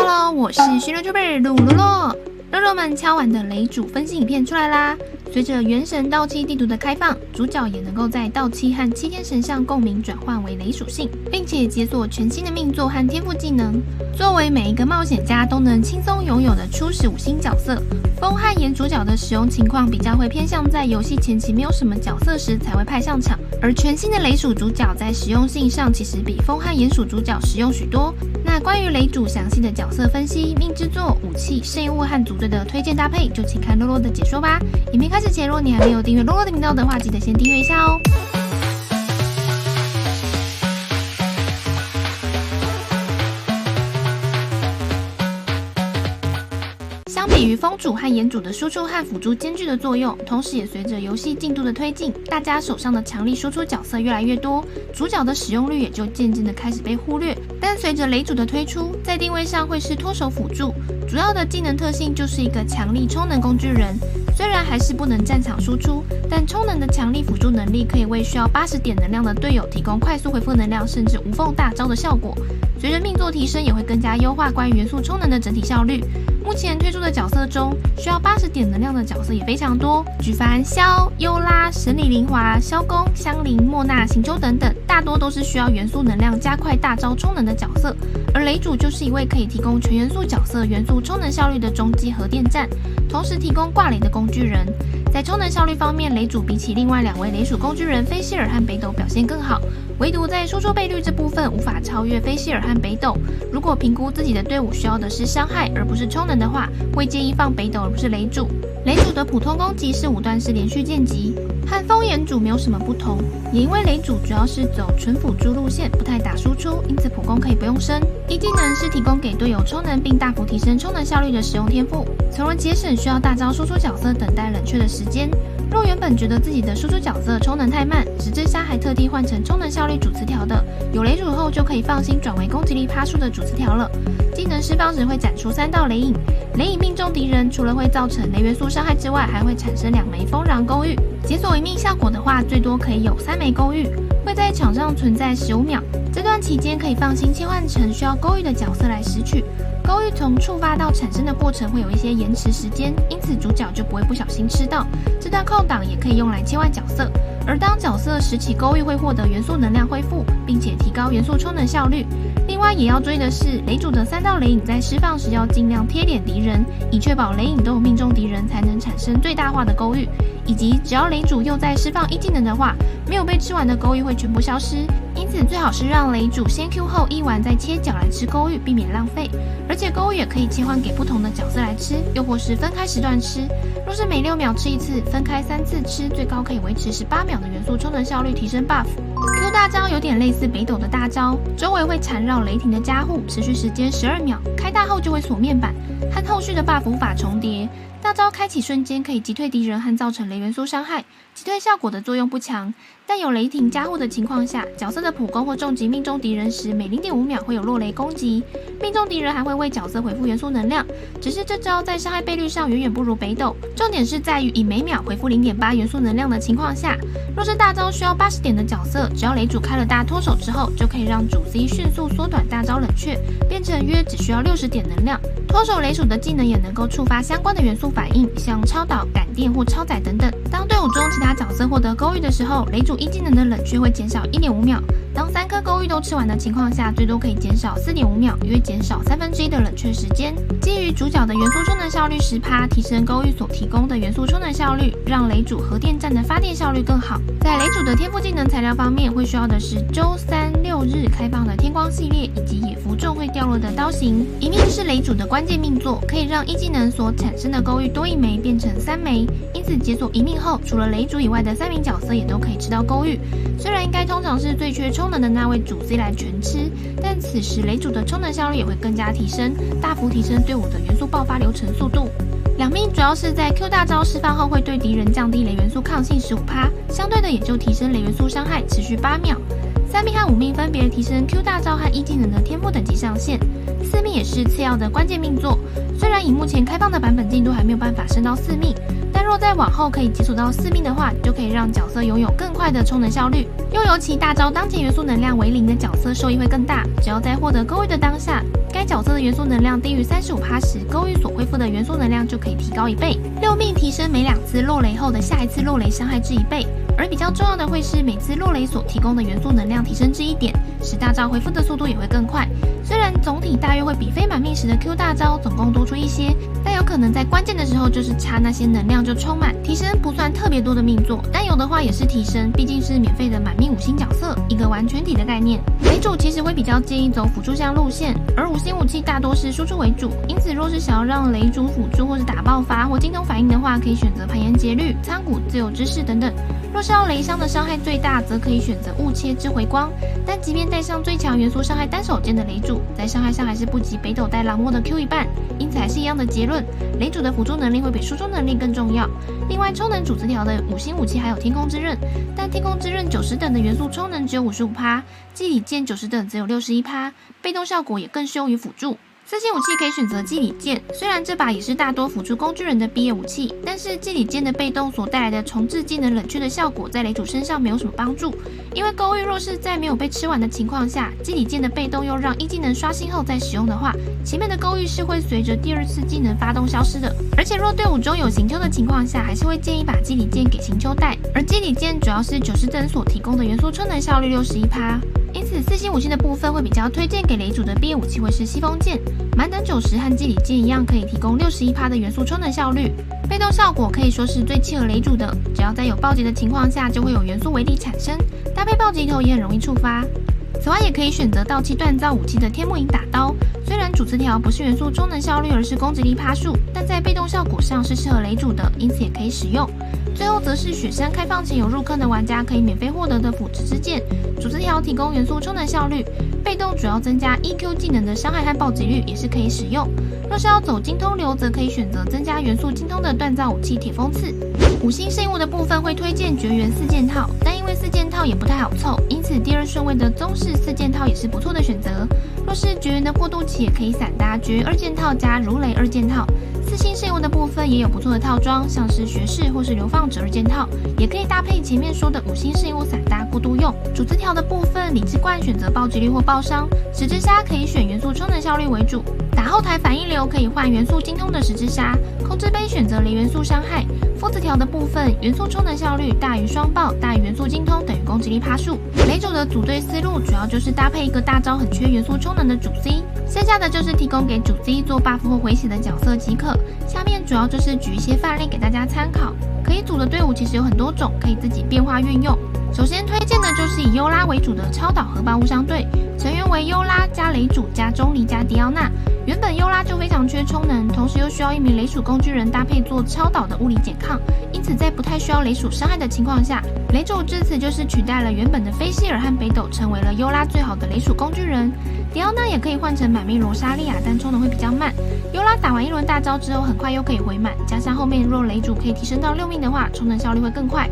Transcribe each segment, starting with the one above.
Hello， 我是新人 YouTuber 鲁洛洛。肉肉们敲完的雷主分析影片出来啦！随着原神到期地图的开放，主角也能够在到期和7天神像共鸣转换为雷属性，并且解锁全新的命座和天赋技能。作为每一个冒险家都能轻松拥有的初始5星角色，风和炎主角的使用情况比较会偏向在游戏前期没有什么角色时才会派上场，而全新的雷属主角在实用性上其实比风和炎属主角实用许多。那关于雷主详细的角色分析、命制作、武器、圣物和组队的推荐搭配，就请看洛洛的解说吧。影片开始前，若你还没有订阅洛洛的频道的话，记得先订阅一下哦。相比于风主和炎主的输出和辅助兼具的作用，同时也随着游戏进度的推进，大家手上的强力输出角色越来越多，主角的使用率也就渐渐的开始被忽略。但随着雷主的推出，在定位上会是脱手辅助，主要的技能特性就是一个强力充能工具人。虽然还是不能战场输出，但充能的强力辅助能力可以为需要80点能量的队友提供快速恢复能量，甚至无缝大招的效果。随着命座提升，也会更加优化关于元素充能的整体效率。目前推出的角色中，需要80点能量的角色也非常多，举凡萧、优拉、神里灵华、萧公、香菱、莫娜、行秋等等，大多都是需要元素能量加快大招充能的角色。而雷主就是一位可以提供全元素角色元素充能效率的终极核电站，同时提供挂雷的工具人。在充能效率方面，雷主比起另外2位雷属工具人菲希尔和北斗表现更好，唯独在输出倍率这部分无法超越菲希尔和北斗。如果评估自己的队伍需要的是伤害而不是充能的话，会建议放北斗而不是雷主。雷主的普通攻击是5段式连续剑击，和风炎主没有什么不同，也因为雷主主要是走纯辅助路线，不太打输出，因此普攻可以不用升。一技能是提供给队友充能并大幅提升充能效率的使用天赋，从而节省需要大招输出角色等待冷却的时间。若原本觉得自己的输出角色充能太慢，直至杀还特地换成充能效率主词条的，有雷主后就可以放心转为攻击力趴数的主词条了。技能释放时会展出3道雷影，雷影命中敌人，除了会造成雷元素伤害之外，还会产生2枚风壤勾玉。解锁一命效果的话，最多可以有3枚勾玉，会在场上存在15秒。这段期间可以放心切换成需要勾玉的角色来拾取。勾玉从触发到产生的过程会有一些延迟时间，因此主角就不会不小心吃到。这段空档也可以用来切换角色，而当角色拾起勾玉会获得元素能量恢复，并且提高元素充能效率。另外也要注意的是，雷主的3道雷影在释放时要尽量贴脸敌人，以确保雷影都有命中敌人才能产生最大化的勾玉，以及只要雷主又在释放1技能的话，没有被吃完的勾玉会全部消失。因此最好是让雷主先 Q 后1完再切角来吃勾玉，避免浪费。而且勾玉也可以切换给不同的角色来吃，又或是分开时段吃。若是每6秒吃1次，分开3次吃，最高可以维持18秒的元素充能效率提升 buff。Q 大招有点类似北斗的大招，周围会缠绕雷霆的加护，持续时间12秒，开大后就会锁面板，和后续的 buff 无法重叠。大招开启瞬间可以击退敌人和造成雷元素伤害，击退效果的作用不强，但有雷霆加护的情况下，角色的普攻或重击命中敌人时，每 0.5秒会有落雷攻击，命中敌人还会为角色回复元素能量。只是这招在伤害倍率上远远不如北斗，重点是在于以每秒回复 0.8 元素能量的情况下，若是大招需要80点的角色，只要雷主开了大脱手之后，就可以让主 C 迅速缩短大招冷却，变成约只需要60点能量。脱手雷属的技能也能够触发相关的元素反应，像超导、感电或超载等等。当队伍中其他角色获得勾玉的时候，雷主1技能的冷却会减少 1.5秒。当3颗勾玉都吃完的情况下，最多可以减少 4.5秒，约减少1/3的冷却时间。基于主角的元素充能效率10%，提升勾玉所提供的元素充能效率，让雷主核电站的发电效率更好。在雷主的天赋技能材料方面，会需要的是周3、6日开放的天光系列，以及野服重会掉落的刀型。一命是雷主的关键命座，可以让1技能所产生的勾玉多1枚变成3枚，因此解锁一命后，除了雷主以外的3名角色也都可以吃到勾玉。虽然应该通常是最缺充能的那位主 C 来全吃，但此时雷主的充能效率也会更加提升，大幅提升队伍的元素爆发流程速度。2命主要是在 Q 大招释放后会对敌人降低雷元素抗性 15%， 相对的也就提升雷元素伤害持续8秒。3命和5命分别提升 Q 大招和1技能的天赋等级上限，4命也是次要的关键命座。虽然以目前开放的版本进度还没有办法升到4命，但若在往后可以解锁到4命的话，就可以让角色拥有更快的充能效率。又尤其大招当前元素能量为0的角色受益会更大，只要在获得勾玉的当下，该角色的元素能量低于35%时，勾玉所恢复的元素能量就可以提高1倍。6命提升每2次落雷后的下一次落雷伤害至1倍，而比较重要的会是每次落雷所提供的元素能量提升至1点，使大招恢复的速度也会更快。虽然总体大约会比非满命时的 Q 大招总共多出一些，但有可能在关键的时候就是差那些能量就充满，提升不算特别多的命座，但有的话也是提升，毕竟是免费的满命5星角色，一个完全体的概念。雷主其实会比较建议走辅助项路线，而5星武器大多是输出为主，因此若是想要让雷主辅助或是打爆发或精通反应的话，可以选择盘岩节律、仓谷、自由之势等等。若是要雷伤的伤害最大，则可以选择雾切之回光，但即便带上最强元素伤害单手剑的雷主，在伤害上还是不及北斗带狼墨的 Q 一半，因此还是一样的结论，雷主的辅助能力会比输出能力更重要。另外充能主词条的5星武器还有天空之刃，但天空之刃90等的元素充能只有 55%， 祭礼剑90等只有 61%， 被动效果也更适用于辅助。4星武器可以选择祭礼剑，虽然这把也是大多辅助工具人的毕业武器，但是祭礼剑的被动所带来的重置技能冷却的效果在雷主身上没有什么帮助，因为勾玉若是在没有被吃完的情况下，祭礼剑的被动又让一技能刷新后再使用的话，前面的勾玉是会随着第2次技能发动消失的。而且若队伍中有行秋的情况下，还是会建议把祭礼剑给行秋带，而祭礼剑主要是90等所提供的元素充能效率 61%。因此4星武器的部分会比较推荐给雷主的毕业武器会是西风剑，满等90和祭礼剑一样可以提供 61% 的元素充能效率，被动效果可以说是最契合雷主的，只要在有暴击的情况下就会有元素威力产生，搭配暴击头也很容易触发。此外也可以选择道气锻造武器的天幕影打刀，虽然主词条不是元素充能效率而是攻击力趴数，但在被动效果上是适合雷主的，因此也可以使用。最后则是雪山开放前有入坑的玩家可以免费获得的腐殖之剑，主词条提供元素充能效率，被动主要增加 EQ 技能的伤害和暴击率，也是可以使用。若是要走精通流，则可以选择增加元素精通的锻造武器铁锋刺。5星圣物的部分会推荐绝缘4件套，但因为4件套也不太好凑，因此第2顺位的宗室4件套也是不错的选择。若是绝缘的过渡期，也可以散搭绝缘2件套加如雷2件套。4星圣物的部分也有不错的套装，像是学士或是流放者2件套，也可以搭配前面说的5星圣物散搭过渡用。主词条的部分，理智冠选择暴击率或爆伤，十之沙可以选元素充能效率为主，打后台反应流可以换元素精通的十之沙，控制杯选择雷元素伤害。副词条的部分，元素充能效率大于双爆大于元素精通等于攻击力趴数。雷主的组队思路主要就是搭配一个大招很缺元素充能的主 C， 剩下的就是提供给主 C 做 buff 或回血的角色即可。下面主要就是举一些范例给大家参考，可以组的队伍其实有很多种，可以自己变化运用。首先推荐的就是以优拉为主的超导核爆无伤队，成员为优拉加雷主加钟离加迪奥娜。原本优拉就非常缺充能，同时又需要一名雷属工具人搭配做超导的物理减抗，因此在不太需要雷属伤害的情况下，雷主至此就是取代了原本的菲希尔和北斗，成为了优拉最好的雷属工具人。迪奥娜也可以换成满命罗莎莉亚，但充能会比较慢。优拉打完一轮大招之后，很快又可以回满，加上后面若雷主可以提升到6命的话，充能效率会更快。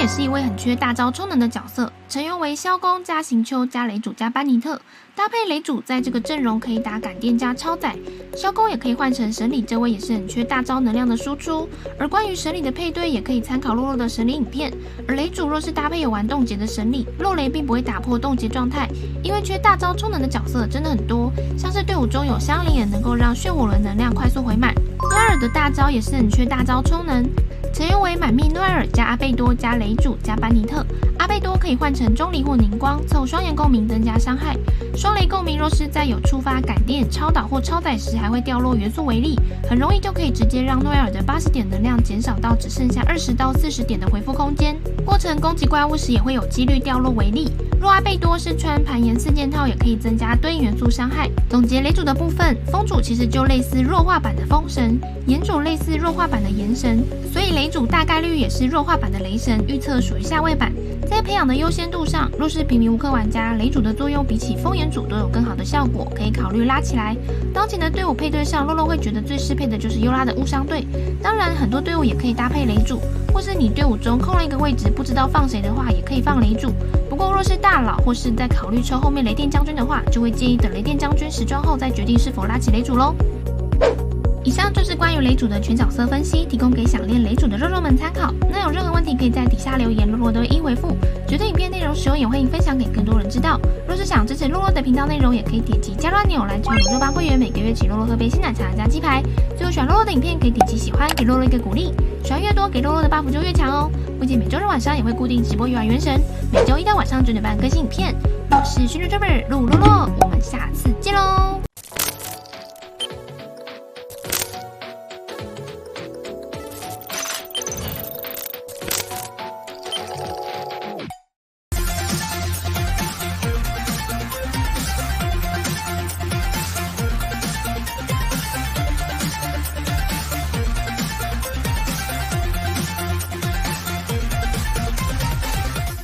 也是一位很缺大招充能的角色，成员为萧公加行秋加雷主加班尼特，搭配雷主在这个阵容可以打感电加超载，萧公也可以换成神礼，这位也是很缺大招能量的输出。而关于神礼的配对，也可以参考洛洛的神礼影片。而雷主若是搭配有玩冻结的神礼，落雷并不会打破冻结状态，因为缺大招充能的角色真的很多，像是队伍中有香菱也能够让炫火轮能量快速回满，诺埃尔的大招也是很缺大招充能。成员为满命诺埃尔加阿贝多加雷主加班尼特，阿贝多可以换成钟离或凝光，凑双眼共鸣增加伤害。双雷共鸣若是在有触发感电、超导或超载时，还会掉落元素为力，很容易就可以直接让诺埃尔的80点能量减少到只剩下20到40点的回复空间。过程攻击怪物时也会有几率掉落为力。若阿贝多是穿盘岩4件套，也可以增加对应元素伤害。总结雷主的部分，风主其实就类似弱化版的风神，炎主类似弱化版的炎神，所以雷主大概率也是弱化版的雷神，预测属于下位版。在培养的优先度上，若是平民无氪玩家，雷主的作用比起风炎主都有更好的效果，可以考虑拉起来。当前的队伍配对上，洛洛会觉得最适配的就是优拉的误伤队，当然很多队伍也可以搭配雷主，或是你队伍中空了一个位置不知道放谁的话，也可以放雷主。不过若是大佬或是在考虑抽后面雷电将军的话，就会建议等雷电将军时装后再决定是否拉起雷主咯。以上就是关于雷主的全角色分析，提供给想练雷主的肉肉们参考。那有任何问题可以在底下留言，洛洛都会一回复。觉得影片内容实用，也欢迎分享给更多人知道。若是想支持洛洛的频道内容，也可以点击加入按钮来成为668会员，每个月请洛洛喝杯鲜奶茶加鸡排。最后喜欢洛洛的影片，可以点击喜欢，给洛洛一个鼓励。喜欢越多，给洛洛的 buff 就越强哦。不仅每周日晚上也会固定直播游玩原神，每周一到晚上9点半更新影片。我是训练 Driver 陆洛洛，我们下次见喽。